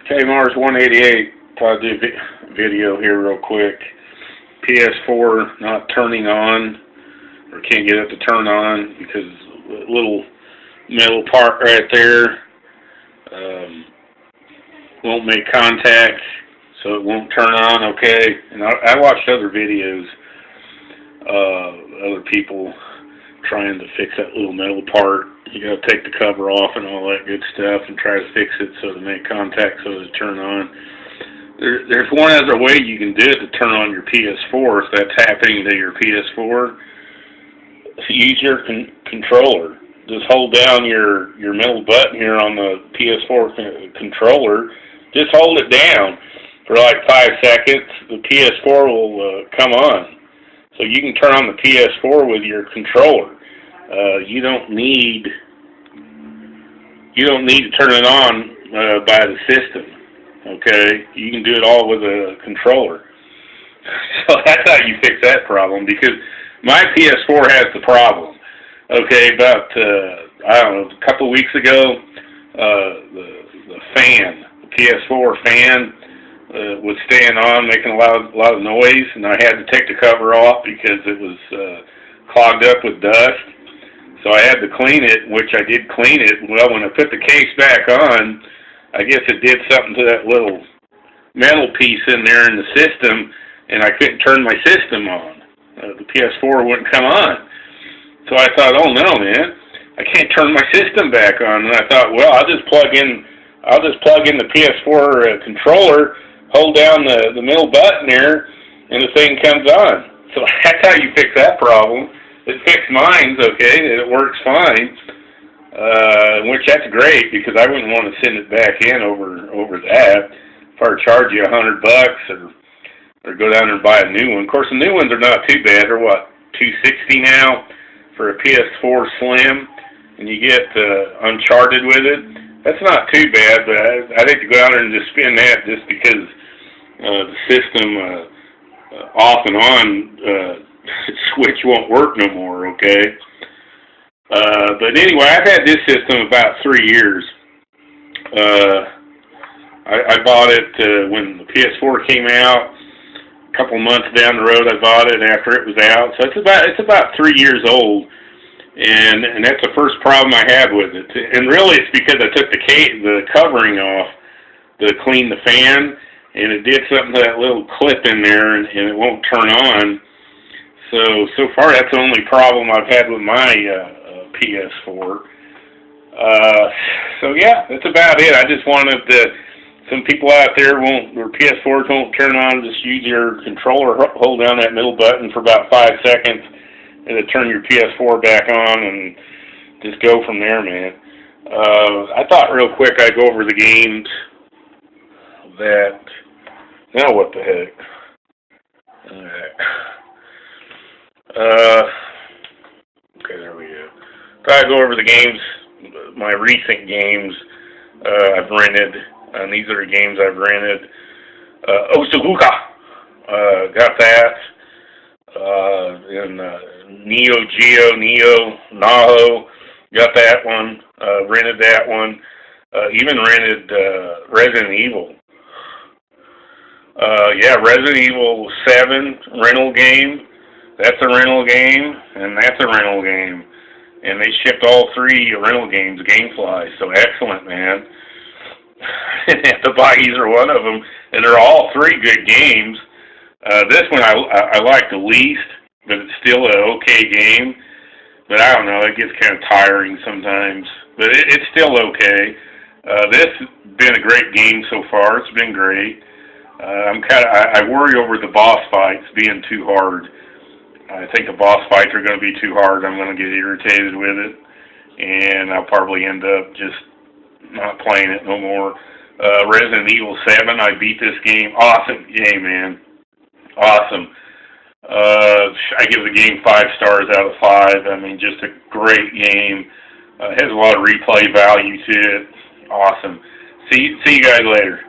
Okay, Mars 188. Thought I'd do a video here real quick. PS4 not turning on, or can't get it to turn on because a little metal part right there won't make contact, so it won't turn on. Okay, and I watched other videos, other people trying to fix that little metal part. You gotta take the cover off and all that good stuff and try to fix it so to make contact so to turn on. There's one other way you can do it to turn on your PS4 if that's happening to your PS4. Use your controller. Just hold down your middle button here on the PS4 controller. Just hold it down for like 5 seconds. The PS4 will come on. So you can turn on the PS4 with your controller. You don't need to turn it on by the system. Okay, you can do it all with a controller. So that's how you fix that problem, because my PS4 has the problem. Okay, about I don't know, a couple of weeks ago, the fan, the PS4 fan, was staying on, making a lot of noise, and I had to take the cover off because it was clogged up with dust. So I had to clean it, which I did clean it. Well, when I put the case back on, I guess it did something to that little metal piece in there in the system, and I couldn't turn my system on. The PS4 wouldn't come on. So I thought, oh no, man, I can't turn my system back on. And I thought, well, I'll just plug in the PS4 controller, hold down the middle button there, and the thing comes on. So that's how you fix that problem. It fixed mine, okay, and it works fine. Which that's great, because I wouldn't want to send it back in over that. If I were to charge you $100 or go down there and buy a new one. Of course, the new ones are not too bad. They're what, $260 now for a PS4 Slim, and you get Uncharted with it. That's not too bad, but I'd hate to go down there and just spend that just because the system off and on switch won't work no more. Okay. But anyway, I've had this system about 3 years. I bought it when the PS4 came out. A couple months down the road, I bought it after it was out. So it's about 3 years old, and that's the first problem I had with it. And really, it's because I took the covering off to clean the fan, and it did something to that little clip in there, and it won't turn on. So far, that's the only problem I've had with my PS4. So yeah, that's about it. I just wanted some people out there their PS4s won't turn on. Just use your controller, hold down that middle button for about 5 seconds, and it'll turn your PS4 back on, and just go from there, man. I thought real quick I'd go over the games that. Now what the heck? All right. Okay, there we go. I'll go over the games, my recent games I've rented, and these are the games I've rented. Osaguka, got that. And Neo Naho, got that one. Rented that one. Even rented Resident Evil. Yeah, Resident Evil 7 rental game. That's a rental game, and that's a rental game. And they shipped all 3 rental games, Gamefly, so excellent, man. The buy either one of them, and they're all 3 good games. This one I like the least, but it's still an okay game. But I don't know, it gets kind of tiring sometimes. But it's still okay. This has been a great game so far. It's been great. I worry over the boss fights being too hard. I think the boss fights are going to be too hard. I'm going to get irritated with it, and I'll probably end up just not playing it no more. Resident Evil 7, I beat this game. Awesome game, man. Awesome. I give the game 5 stars out of 5. I mean, just a great game. It has a lot of replay value to it. Awesome. See you guys later.